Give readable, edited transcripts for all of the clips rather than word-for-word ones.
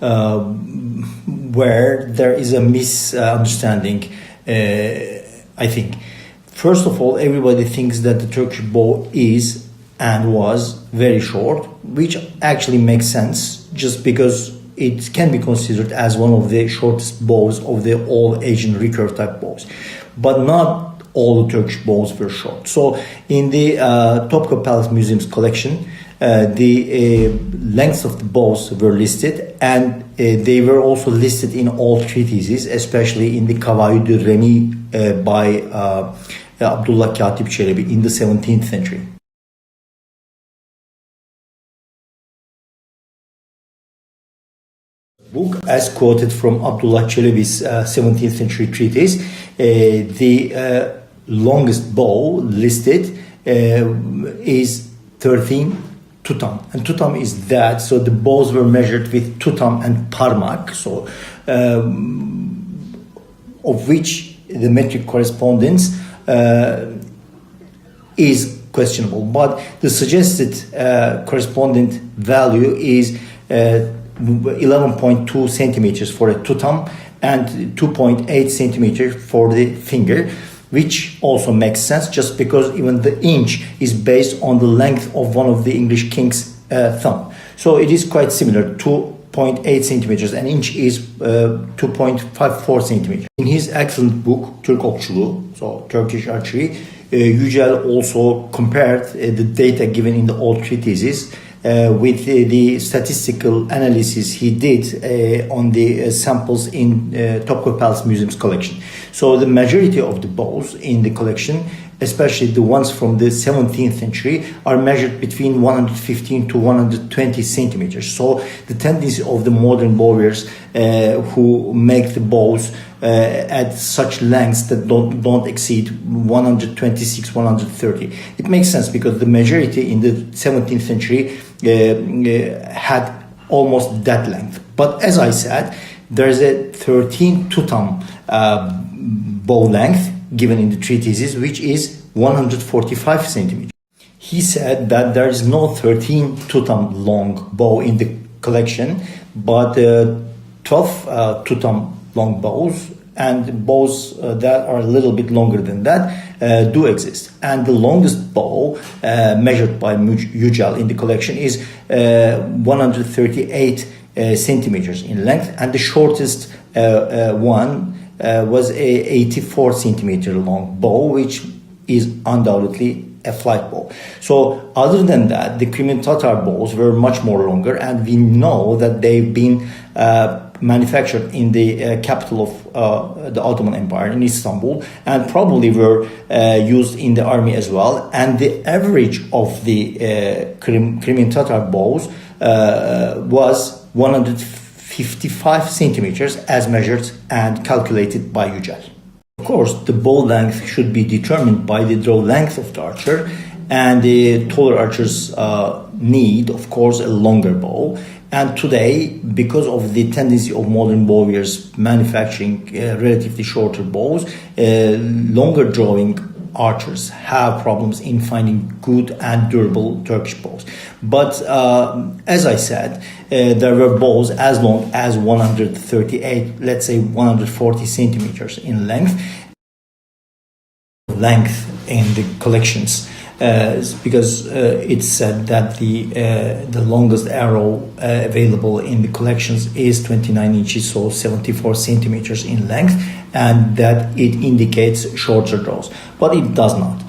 where there is a misunderstanding, I think. First of all, everybody thinks that the Turkish bow is and was very short, which actually makes sense just because it can be considered as one of the shortest bows of the all Asian recurve type bows. But not all the Turkish bows were short. So in the Topkapı Palace Museum's collection, the lengths of the bows were listed, and they were also listed in all treatises, especially in the Kavaid-i Remi by Abdullah Katip Çelebi in the 17th century. Book, as quoted from Abdullah Çelebi's 17th century treatise, the longest bow listed is 13 tutam, and tutam is that, so the bows were measured with tutam and parmak, so of which the metric correspondence is questionable, but the suggested correspondent value is 11.2 centimeters for a tutam and 2.8 centimeters for the finger, which also makes sense just because even the inch is based on the length of one of the English king's thumb. So it is quite similar, 2.8 centimeters. An inch is 2.54 centimeters. In his excellent book, Türk Okçuluğu, so Turkish archery, Yücel also compared the data given in the old treatises with the statistical analysis he did on the samples in Topkapı Palace Museum's collection. So the majority of the bows in the collection, especially the ones from the 17th century, are measured between 115 to 120 centimeters. So the tendency of the modern bowers who make the bows at such lengths that don't exceed 126, 130. It makes sense because the majority in the 17th century had almost that length. But as I said, there's a 13 tutam bow length given in the treatises, which is 145 centimeters. He said that there is no 13 tutam long bow in the collection, but 12 tutam long bows, and bows that are a little bit longer than that do exist. And the longest bow measured by Yücel in the collection is 138 centimeters in length, and the shortest one was a 84 centimeter long bow, which is undoubtedly a flight bow. So other than that, the Crimean Tatar bows were much more longer, and we know that they've been manufactured in the capital of the Ottoman Empire in Istanbul, and probably were used in the army as well. And the average of the Crimean Tatar bows was 155 centimeters as measured and calculated by Yücel. Of course, the bow length should be determined by the draw length of the archer, and the taller archers need, of course, a longer bow. And today, because of the tendency of modern bowers manufacturing relatively shorter bows, longer drawing archers have problems in finding good and durable Turkish bows. But as I said, there were bows as long as 138, let's say 140 centimeters in length. Length in the collections, because it's said that the longest arrow available in the collections is 29 inches, so 74 centimeters in length, and that it indicates shorter draws, but it does not.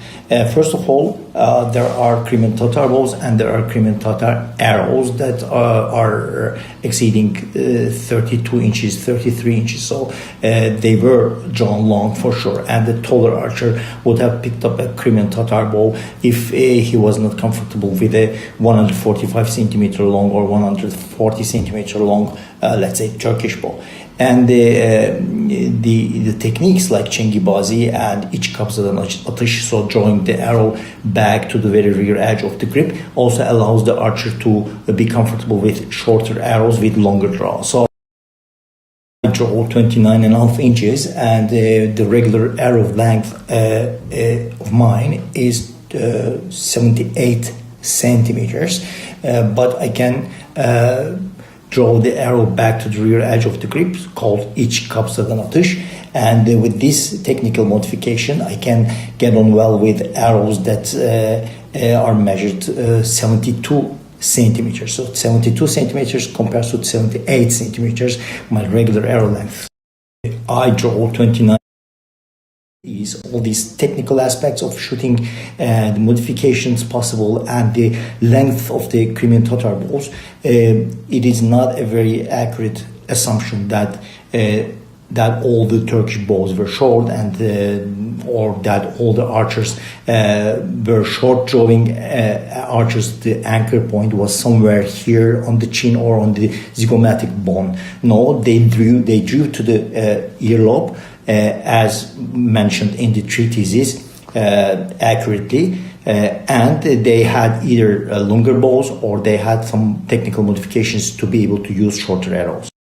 First of all, there are Crimean Tatar bows and there are Crimean Tatar arrows that are exceeding 32 inches, 33 inches. So they were drawn long for sure. And the taller archer would have picked up a Crimean Tatar bow if he was not comfortable with a 145 centimeter long or 140 centimeter long, let's say, Turkish bow. And the techniques like çengibazi and iç kabzadan atış, so drawing the arrow back to the very rear edge of the grip, also allows the archer to be comfortable with shorter arrows with longer draw. So I draw 29.5 inches, and the regular arrow length of mine is 78 centimeters, but I can draw the arrow back to the rear edge of the grip, called iç kapsadan atış. And with this technical modification, I can get on well with arrows that are measured 72 centimeters. So 72 centimeters compares to 78 centimeters, my regular arrow length. I draw 29. All these technical aspects of shooting, the modifications possible, and the length of the Crimean Tatar balls, it is not a very accurate assumption that that all the Turkish bows were short, and or that all the archers were short drawing archers. The anchor point was somewhere here on the chin or on the zygomatic bone. No, they drew to the earlobe, as mentioned in the treatises accurately, and they had either longer bows or they had some technical modifications to be able to use shorter arrows.